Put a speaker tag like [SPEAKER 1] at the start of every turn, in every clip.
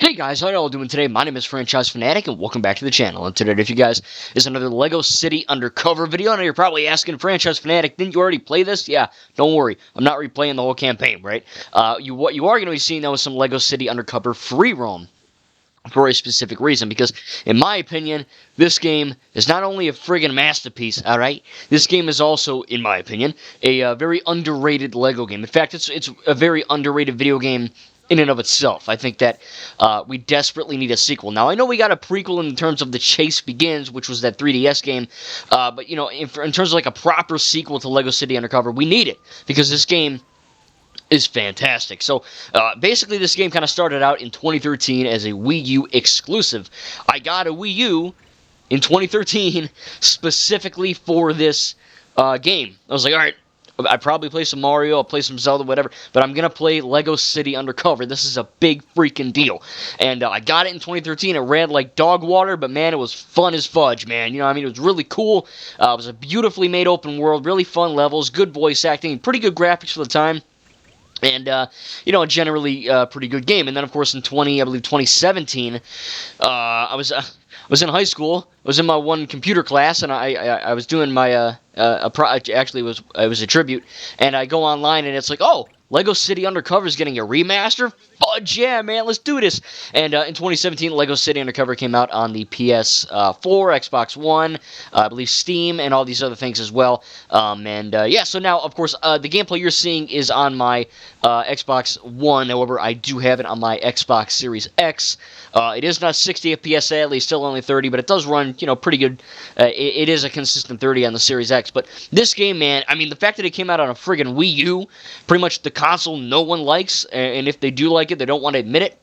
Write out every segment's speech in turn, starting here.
[SPEAKER 1] Hey guys, how y'all doing today? My name is Franchise Fanatic, and welcome back to the channel. And today, if you guys, is another LEGO City Undercover video. I know you're probably asking, Franchise Fanatic, didn't you already play this? Yeah, don't worry, I'm not replaying the whole campaign, right? What you are going to be seeing, though, is some LEGO City Undercover free roam for a specific reason, because in my opinion, this game is not only a friggin' masterpiece, alright? This game is also, in my opinion, a very underrated LEGO game. In fact, it's a very underrated video game in and of itself. I think that we desperately need a sequel. Now, I know we got a prequel in terms of The Chase Begins, which was that 3DS game, but, you know, in terms of like a proper sequel to LEGO City Undercover, we need it, because this game is fantastic. So, basically, this game kind of started out in 2013 as a Wii U exclusive. I got a Wii U in 2013 specifically for this game. I was like, alright, I'd probably play some Mario, I'll play some Zelda, whatever, but I'm going to play LEGO City Undercover. This is a big freaking deal. And I got it in 2013. It ran like dog water, but man, it was fun as fudge, man. You know what I mean? It was really cool. It was a beautifully made open world, really fun levels, good voice acting, pretty good graphics for the time. And, you know, a generally pretty good game. And then, of course, in 2017, I was in high school. I was in my one computer class, and I was doing my actually it was a tribute, and I go online, and it's like, oh, LEGO City Undercover is getting a remaster. Fudge, yeah, man, let's do this. And in 2017, LEGO City Undercover came out on the PS4, Xbox One, I believe Steam, and all these other things as well. Yeah, so now, of course, the gameplay you're seeing is on my Xbox One. However, I do have it on my Xbox Series X. It is not 60 FPS, sadly, still only 30, but it does run, you know, pretty good. It is a consistent 30 on the Series X. But this game, man, I mean, the fact that it came out on a friggin' Wii U, pretty much the console no one likes, and if they do like it, they don't want to admit it.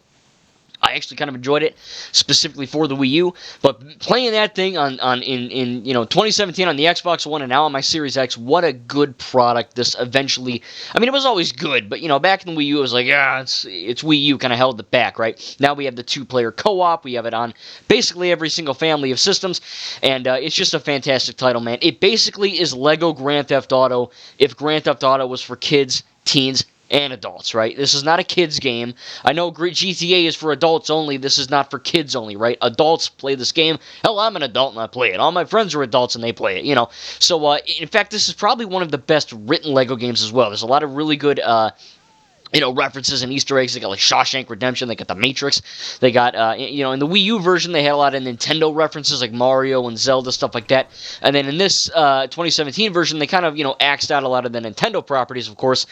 [SPEAKER 1] I actually kind of enjoyed it specifically for the Wii U, but playing that thing in 2017 on the Xbox One and now on my Series X, what a good product this eventually. I mean, it was always good, but you know, back in the Wii U, it was like, yeah, it's Wii U, kind of held it back, right? Now we have the two-player co-op, we have it on basically every single family of systems, and it's just a fantastic title, man. It basically is Lego Grand Theft Auto if Grand Theft Auto was for kids, teens, and adults, right? This is not a kids game. I know GTA is for adults only. This is not for kids only, right? Adults play this game. Hell, I'm an adult and I play it. All my friends are adults and they play it, you know. So, in fact, this is probably one of the best written LEGO games as well. There's a lot of really good references and Easter eggs. They got like Shawshank Redemption. They got The Matrix. They got, in the Wii U version, they had a lot of Nintendo references like Mario and Zelda, stuff like that. And then in this 2017 version, they kind of, axed out a lot of the Nintendo properties, of course,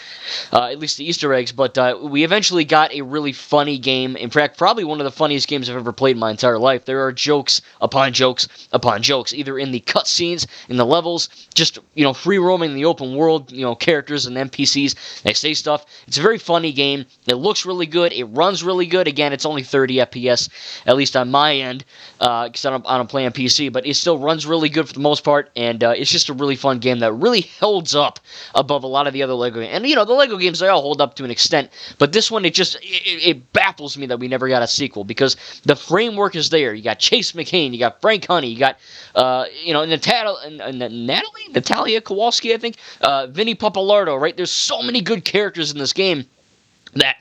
[SPEAKER 1] at least the Easter eggs. But we eventually got a really funny game. In fact, probably one of the funniest games I've ever played in my entire life. There are jokes upon jokes upon jokes, either in the cutscenes, in the levels, just, free roaming in the open world, characters and NPCs. They say stuff. It's a very funny game. It looks really good. It runs really good. Again, it's only 30 FPS, at least on my end, because I don't play on PC, but it still runs really good for the most part, and it's just a really fun game that really holds up above a lot of the other LEGO games. And, the LEGO games, they all hold up to an extent, but this one, it baffles me that we never got a sequel, because the framework is there. You got Chase McCain, you got Frank Honey, you got, Natalia Kowalski, I think, Vinny Pappalardo, right? There's so many good characters in this game that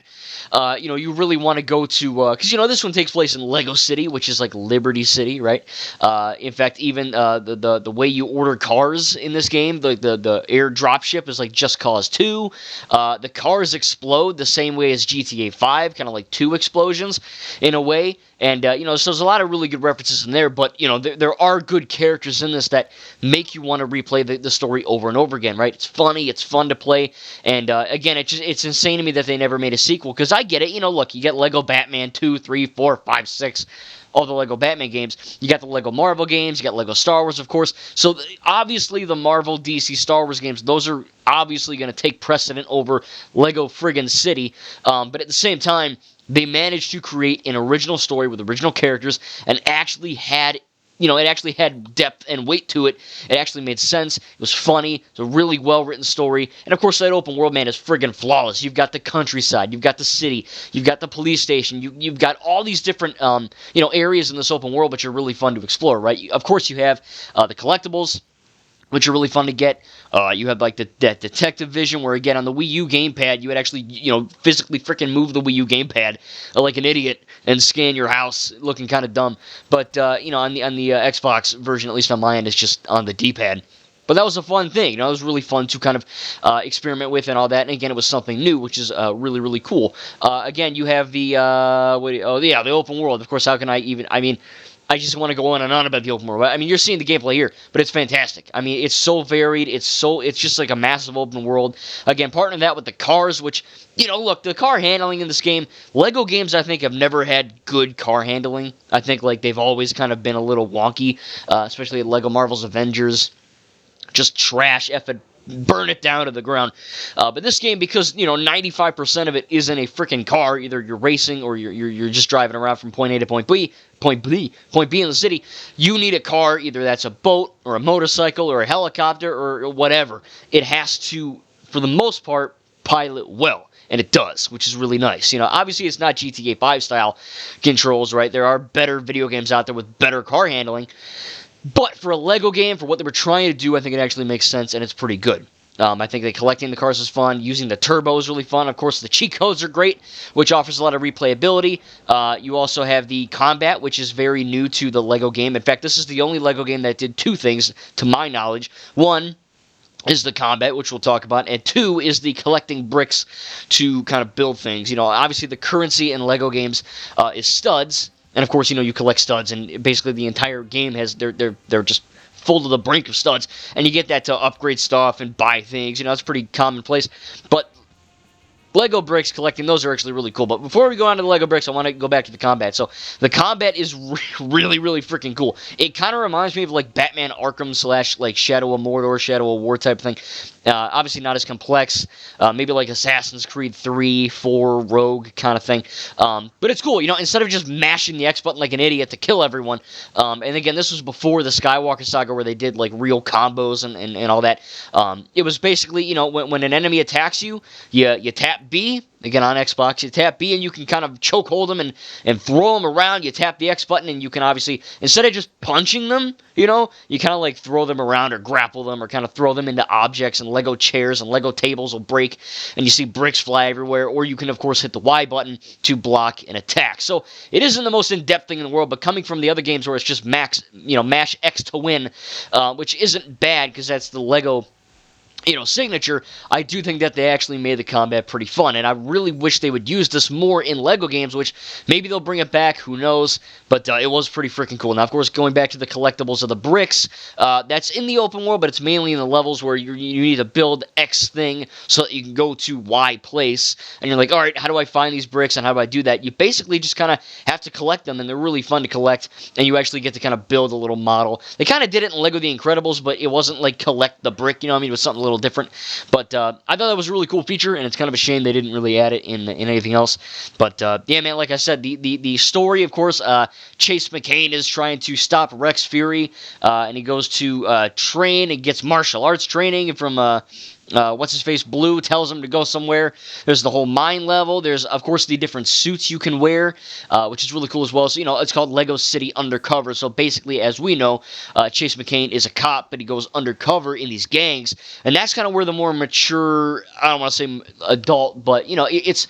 [SPEAKER 1] you really want to go to, because, this one takes place in Lego City, which is like Liberty City, right? In fact, even the way you order cars in this game, the air dropship is like Just Cause 2. The cars explode the same way as GTA 5, kind of like 2 explosions in a way. And, so there's a lot of really good references in there, but, there are good characters in this that make you want to replay the story over and over again, right? It's funny, it's fun to play, and, again, it's insane to me that they never made a sequel, because I get it, look, you get Lego Batman 2, 3, 4, 5, 6, all the Lego Batman games, you got the Lego Marvel games, you got Lego Star Wars, of course, so obviously the Marvel, DC, Star Wars games, those are obviously going to take precedent over Lego friggin' City, but at the same time, they managed to create an original story with original characters and actually had, it actually had depth and weight to it. It actually made sense. It was funny. It's a really well-written story. And, of course, that open world, man, is friggin' flawless. You've got the countryside. You've got the city. You've got the police station. You've got all these different, areas in this open world, which are really fun to explore, right? Of course, you have the collectibles. which are really fun to get. You had like that detective vision where, again, on the Wii U gamepad, you would actually, physically freaking move the Wii U gamepad like an idiot and scan your house, looking kind of dumb. But on the Xbox version, at least on my end, it's just on the D-pad. But that was a fun thing. It was really fun to kind of experiment with and all that. And again, it was something new, which is really, really cool. Again, you have the the open world. Of course, how can I even? I mean, I just want to go on and on about the open world. I mean, you're seeing the gameplay here, but it's fantastic. I mean, it's so varied. It's just like a massive open world. Again, partnering that with the cars, which, look, the car handling in this game, Lego games, I think, have never had good car handling. I think, like, they've always kind of been a little wonky, especially Lego Marvel's Avengers. Just trash, effing burn it down to the ground. But this game, because 95% of it is in a freaking car, either you're racing or you're just driving around from point A to point B in the city, you need a car, either that's a boat or a motorcycle or a helicopter or whatever. It has to, for the most part, pilot well. And it does, which is really nice. Obviously it's not GTA 5 style controls, right? There are better video games out there with better car handling. But for a Lego game, for what they were trying to do, I think it actually makes sense, and it's pretty good. I think that collecting the cars is fun. Using the turbo is really fun. Of course, the cheat codes are great, which offers a lot of replayability. You also have the combat, which is very new to the Lego game. In fact, this is the only Lego game that did two things, to my knowledge. One is the combat, which we'll talk about, and two is the collecting bricks to kind of build things. Obviously the currency in Lego games is studs. And of course, you collect studs, and basically the entire game has they're just full to the brink of studs, and you get that to upgrade stuff and buy things. It's pretty commonplace. But Lego bricks, collecting those are actually really cool. But before we go on to the Lego bricks, I want to go back to the combat. So the combat is really, really freaking cool. It kind of reminds me of like Batman Arkham / like Shadow of Mordor, Shadow of War type thing. Obviously not as complex, maybe like Assassin's Creed 3, 4, Rogue kind of thing. But it's cool, instead of just mashing the X button like an idiot to kill everyone. And again, this was before the Skywalker Saga where they did like real combos and all that. It was basically, when an enemy attacks you, you tap B. Again, on Xbox, you tap B and you can kind of choke hold them and throw them around. You tap the X button and you can obviously, instead of just punching them, you kind of like throw them around or grapple them or kind of throw them into objects, and Lego chairs and Lego tables will break and you see bricks fly everywhere. Or you can, of course, hit the Y button to block an attack. So it isn't the most in-depth thing in the world, but coming from the other games where it's just mash X to win, which isn't bad because that's the Lego signature, I do think that they actually made the combat pretty fun, and I really wish they would use this more in Lego games, which maybe they'll bring it back, who knows, but it was pretty freaking cool. Now, of course, going back to the collectibles of the bricks, that's in the open world, but it's mainly in the levels where you need to build X thing so that you can go to Y place, and you're like, all right, how do I find these bricks, and how do I do that? You basically just kind of have to collect them, and they're really fun to collect, and you actually get to kind of build a little model. They kind of did it in Lego The Incredibles, but it wasn't like collect the brick, it was something a little different. But I thought that was a really cool feature, and it's kind of a shame they didn't really add it in anything else. But yeah, man, like I said, the story, of course, Chase McCain is trying to stop Rex Fury, and he goes to train and gets martial arts training from what's-his-face, Blue, tells him to go somewhere. There's the whole mine level. There's, of course, the different suits you can wear, which is really cool as well. So, it's called Lego City Undercover. So, basically, as we know, Chase McCain is a cop, but he goes undercover in these gangs. And that's kind of where the more mature, I don't want to say adult, but, it's...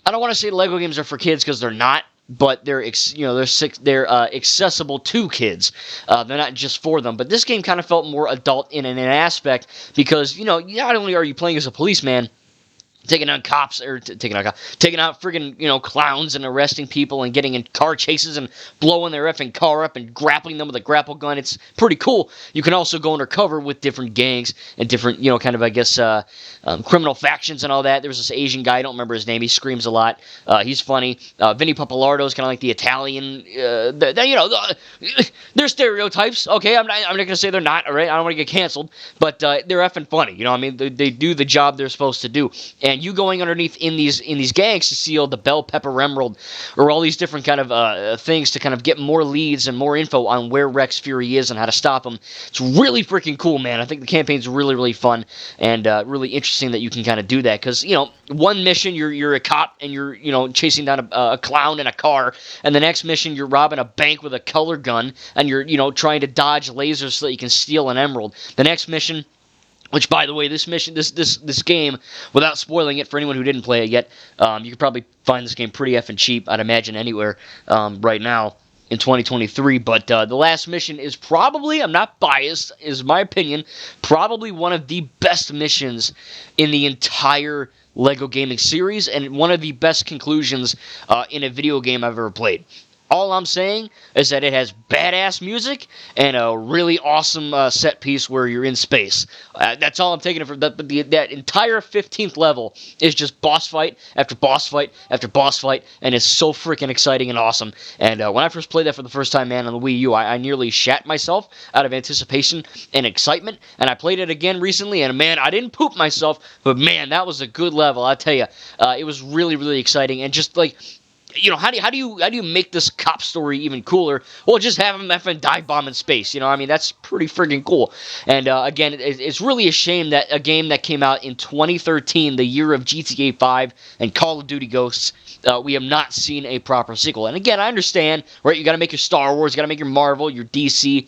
[SPEAKER 1] I don't want to say Lego games are for kids because they're not. But they're accessible to kids. They're not just for them. But this game kind of felt more adult in an aspect because, not only are you playing as a policeman, taking out cops, or taking out friggin', clowns and arresting people and getting in car chases and blowing their effing car up and grappling them with a grapple gun. It's pretty cool. You can also go undercover with different gangs and different, criminal factions and all that. There's this Asian guy, I don't remember his name, he screams a lot. He's funny. Vinny Pappalardo is kind of like the Italian, they're stereotypes, okay? I'm not going to say they're not, all right? I don't want to get canceled, but they're effing funny, They do the job they're supposed to do. And man, you going underneath in these gangs to steal the bell pepper emerald, or all these different kind of things to kind of get more leads and more info on where Rex Fury is and how to stop him. It's really freaking cool, man. I think the campaign's really, really fun and really interesting that you can kind of do that, because, one mission you're a cop and you're, chasing down a clown in a car, and the next mission you're robbing a bank with a color gun and you're, trying to dodge lasers so that you can steal an emerald. The next mission, which, by the way, this game, without spoiling it for anyone who didn't play it yet, you could probably find this game pretty effing cheap, I'd imagine, anywhere right now in 2023. But the last mission is probably, I'm not biased, is my opinion, probably one of the best missions in the entire LEGO gaming series, and one of the best conclusions in a video game I've ever played. All I'm saying is that it has badass music and a really awesome set piece where you're in space. That's all I'm taking it for. That entire 15th level is just boss fight after boss fight after boss fight, and it's so freaking exciting and awesome. And when I first played that for the first time, man, on the Wii U, I nearly shat myself out of anticipation and excitement. And I played it again recently, and man, I didn't poop myself, but man, that was a good level. I tell you, it was really, really exciting, and just like, how do you make this cop story even cooler? Well, just have him effing dive bomb in space. That's pretty friggin' cool. And again, it's really a shame that a game that came out in 2013, the year of GTA 5 and Call of Duty Ghosts, we have not seen a proper sequel. And again, I understand, right? You got to make your Star Wars, you got to make your Marvel, your DC.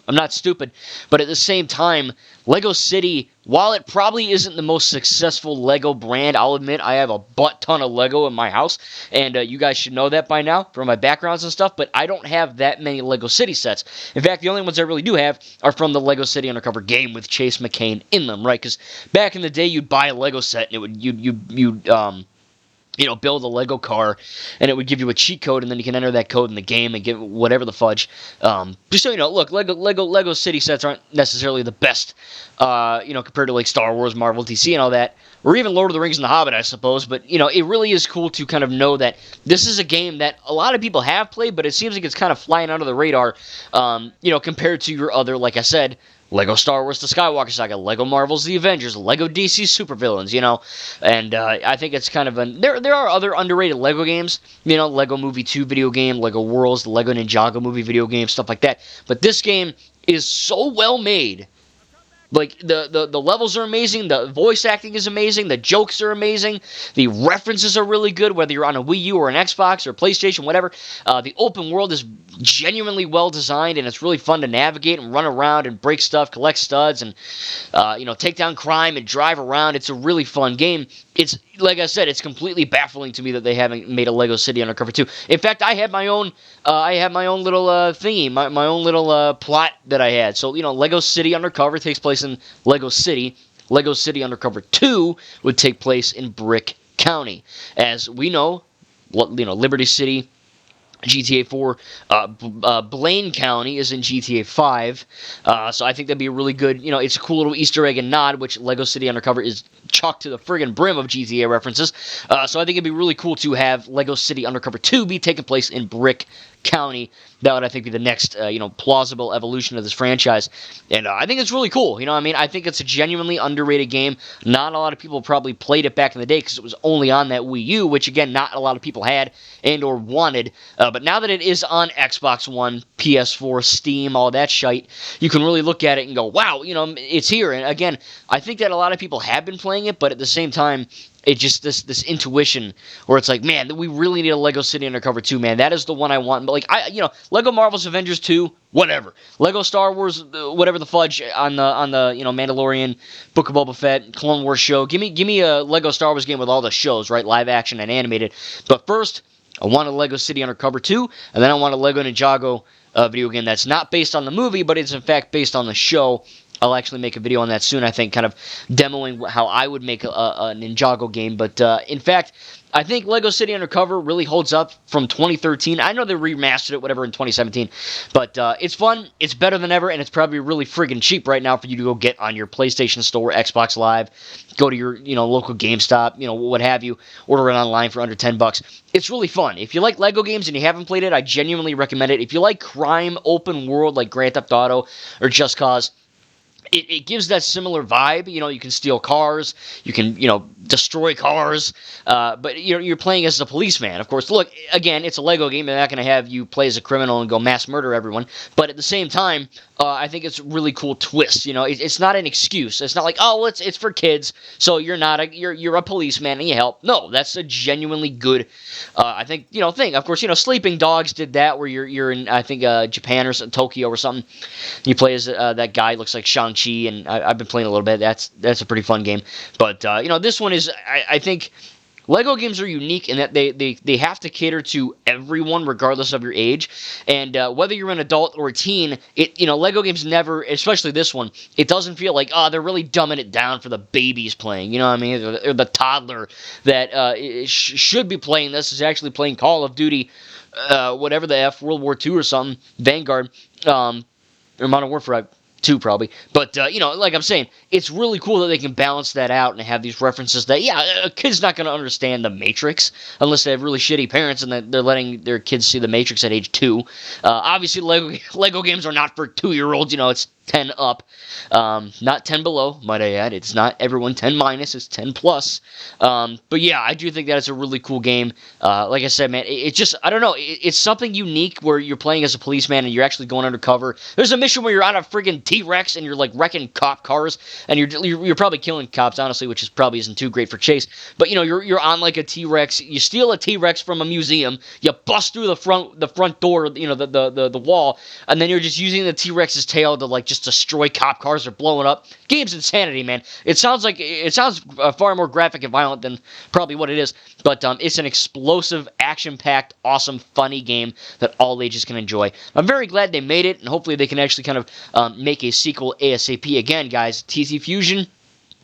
[SPEAKER 1] I'm not stupid, but at the same time, LEGO City, while it probably isn't the most successful LEGO brand, I'll admit I have a butt ton of LEGO in my house, and you guys should know that by now from my backgrounds and stuff, but I don't have that many LEGO City sets. In fact, the only ones I really do have are from the LEGO City Undercover game with Chase McCain in them, right? Because back in the day, you'd buy a LEGO set, and you'd build a Lego car, and it would give you a cheat code, and then you can enter that code in the game and get whatever the fudge. Just so you know, look, Lego City sets aren't necessarily the best, compared to like Star Wars, Marvel, DC, and all that, or even Lord of the Rings and The Hobbit, I suppose. But it really is cool to kind of know that this is a game that a lot of people have played, but it seems like it's kind of flying under the radar, compared to your other, like I said, Lego Star Wars The Skywalker Saga, Lego Marvel's The Avengers, Lego DC Supervillains, and I think it's kind of there are other underrated Lego games, Lego Movie 2 video game, Lego Worlds, the Lego Ninjago movie video game, stuff like that, but this game is so well made. Like, the levels are amazing, the voice acting is amazing, the jokes are amazing, the references are really good, whether you're on a Wii U or an Xbox or PlayStation, whatever. The open world is genuinely well designed, and it's really fun to navigate and run around and break stuff, collect studs, and, take down crime and drive around. It's a really fun game. It's, like I said, it's completely baffling to me that they haven't made a Lego City Undercover 2. In fact, I had my own little thingy, my own little plot that I had. So, Lego City Undercover takes place in Lego City. Lego City Undercover 2 would take place in Brick County. As we know, Liberty City, GTA 4, Blaine County is in GTA 5, so I think that'd be a really good, it's a cool little Easter egg and nod, which Lego City Undercover is chocked to the friggin' brim of GTA references, so I think it'd be really cool to have Lego City Undercover 2 be taking place in Brick County. That would, I think, be the next, plausible evolution of this franchise, and I think it's really cool, I think it's a genuinely underrated game. Not a lot of people probably played it back in the day because it was only on that Wii U, which, again, not a lot of people had and or wanted, but now that it is on Xbox One, PS4, Steam, all that shite, you can really look at it and go, wow, it's here. And again, I think that a lot of people have been playing it, but at the same time, it's just this intuition where it's like, man, we really need a Lego City Undercover 2, man. That is the one I want. But like, Lego Marvel's Avengers 2, whatever. Lego Star Wars, whatever the fudge on the Mandalorian, Book of Boba Fett, Clone Wars show. Give me a Lego Star Wars game with all the shows, right? Live action and animated. But first, I want a Lego City Undercover 2, and then I want a Lego Ninjago video game that's not based on the movie, but it's in fact based on the show. I'll actually make a video on that soon, I think, kind of demoing how I would make a Ninjago game. But, in fact, I think Lego City Undercover really holds up from 2013. I know they remastered it, whatever, in 2017. But it's fun, it's better than ever, and it's probably really friggin' cheap right now for you to go get on your PlayStation Store, Xbox Live, go to your, local GameStop, what have you, order it online for under $10. It's really fun. If you like Lego games and you haven't played it, I genuinely recommend it. If you like crime, open world, like Grand Theft Auto or Just Cause, it gives that similar vibe. You can steal cars, you can, destroy cars, but you're playing as a policeman. Of course, look, again, it's a Lego game. They're not going to have you play as a criminal and go mass murder everyone. But at the same time, I think it's a really cool twist. It's not an excuse. It's not like, oh, well, it's for kids, so you're a policeman and you help. No, that's a genuinely good, I think, thing. Of course, Sleeping Dogs did that, where you're in, I think, Japan or Tokyo or something. You play as that guy, looks like Shang-Chi, and I've been playing a little bit. That's a pretty fun game. But, this one is, I think, Lego games are unique in that they have to cater to everyone, regardless of your age. And whether you're an adult or a teen, Lego games never, especially this one, it doesn't feel like, they're really dumbing it down for the babies playing. You know what I mean? Or the toddler that should be playing this is actually playing Call of Duty, whatever the F, World War II or something, Vanguard, or Modern Warfare 2 probably. But, like I'm saying, it's really cool that they can balance that out and have these references that, a kid's not going to understand The Matrix unless they have really shitty parents and that they're letting their kids see The Matrix at age 2. Obviously, Lego games are not for 2-year-olds. It's 10 up, not 10 below, might I add. It's not everyone 10 minus, it's 10 plus. But yeah, I do think that it's a really cool game. Like I said, man, it's just, I don't know, it's something unique where you're playing as a policeman and you're actually going undercover. There's a mission where you're on a friggin' T-Rex and you're like wrecking cop cars, and you're probably killing cops, honestly, which probably isn't too great for chase. But you're on like a T-Rex, you steal a T-Rex from a museum, you bust through the front door, the wall, and then you're just using the T-Rex's tail to like just destroy cop cars or blowing up. Game's insanity, man. It sounds far more graphic and violent than probably what it is, but it's an explosive, action-packed, awesome, funny game that all ages can enjoy. I'm very glad they made it, and hopefully they can actually kind of make a sequel ASAP. Again, guys, TT Fusion,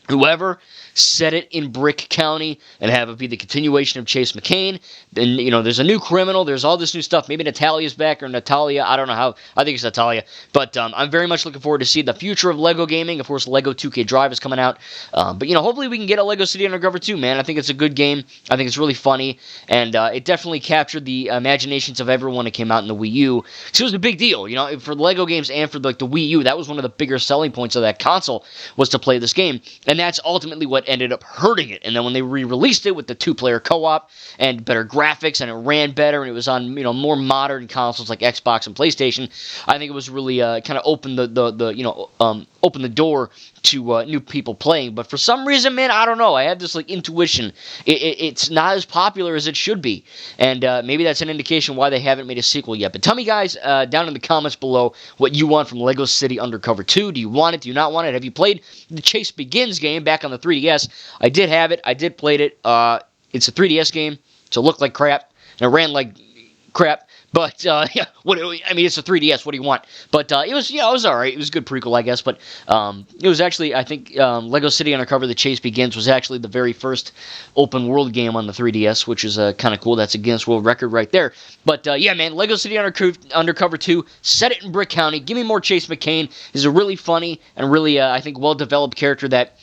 [SPEAKER 1] whoever, set it in Brick County and have it be the continuation of Chase McCain. Then, there's a new criminal. There's all this new stuff. Maybe Natalia's back, or Natalia. I don't know how. I think it's Natalia. But I'm very much looking forward to see the future of Lego gaming. Of course, Lego 2K Drive is coming out. But, hopefully we can get a Lego City Undercover 2, man. I think it's a good game. I think it's really funny. And it definitely captured the imaginations of everyone when it came out in the Wii U. So it was a big deal, for the Lego games and for the Wii U. That was one of the bigger selling points of that console, was to play this game. And that's ultimately what ended up hurting it. And then when they re-released it with the 2-player co-op and better graphics, and it ran better, and it was on more modern consoles like Xbox and PlayStation, I think it was really kind of opened open the door to new people playing. But for some reason, man, I don't know, I have this intuition it's not as popular as it should be, and maybe that's an indication why they haven't made a sequel yet. But tell me, guys, down in the comments below what you want from Lego City Undercover 2. Do you want it? Do you not want it? Have you played the Chase Begins game back on the 3DS? I did have it. I did play it. It's a 3DS game, so it looked like crap, and it ran like crap. But, yeah, it's a 3DS, what do you want? But, it was alright, it was a good prequel, I guess, but, it was actually, I think, Lego City Undercover, The Chase Begins, was actually the very first open-world game on the 3DS, which is, kind of cool. That's a Guinness World Record right there. But, yeah, man, Lego City Undercover 2, set it in Brick County, give me more Chase McCain. He's a really funny and really, I think, well-developed character that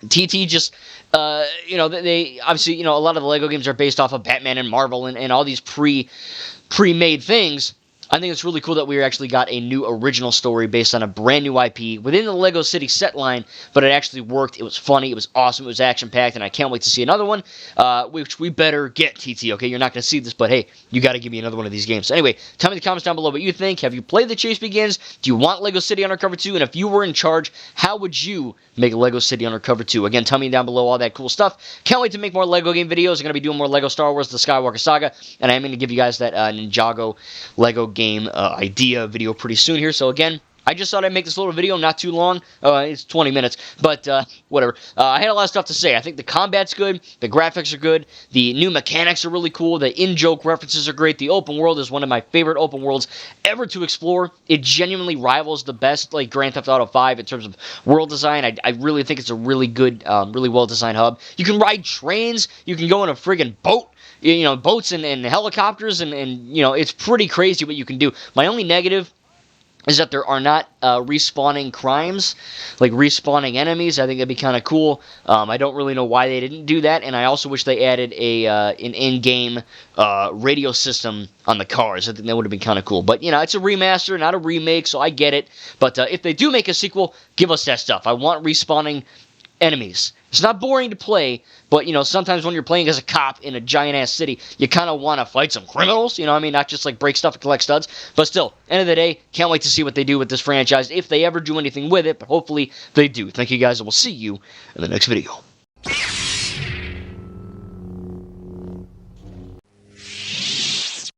[SPEAKER 1] TT just, they obviously, a lot of the Lego games are based off of Batman and Marvel and all these pre-made things. I think it's really cool that we actually got a new original story based on a brand new IP within the Lego City set line, but it actually worked. It was funny. It was awesome. It was action-packed, and I can't wait to see another one, which we better get, TT, okay? You're not going to see this, but hey, you got to give me another one of these games. So anyway, tell me in the comments down below what you think. Have you played The Chase Begins? Do you want Lego City Undercover 2? And if you were in charge, how would you make Lego City Undercover 2? Again, tell me down below all that cool stuff. Can't wait to make more Lego game videos. I'm going to be doing more Lego Star Wars, The Skywalker Saga, and I'm going to give you guys that Ninjago Lego game idea video pretty soon here. So again, I just thought I'd make this little video, not too long. It's 20 minutes, but whatever. I had a lot of stuff to say. I think the combat's good, the graphics are good, the new mechanics are really cool, the in-joke references are great, the open world is one of my favorite open worlds ever to explore. It genuinely rivals the best Grand Theft Auto 5 in terms of world design. I really think it's a really good, really well-designed hub. You can ride trains, you can go in a friggin' boat, boats and helicopters, and it's pretty crazy what you can do. My only negative is that there are not respawning crimes, like respawning enemies. I think that'd be kind of cool. I don't really know why they didn't do that, and I also wish they added an in-game radio system on the cars. I think that would have been kind of cool. But, it's a remaster, not a remake, so I get it. But if they do make a sequel, give us that stuff. I want respawning enemies. It's not boring to play, but, sometimes when you're playing as a cop in a giant-ass city, you kind of want to fight some criminals, not just, break stuff and collect studs. But still, end of the day, can't wait to see what they do with this franchise, if they ever do anything with it, but hopefully they do. Thank you guys, and we'll see you in the next video.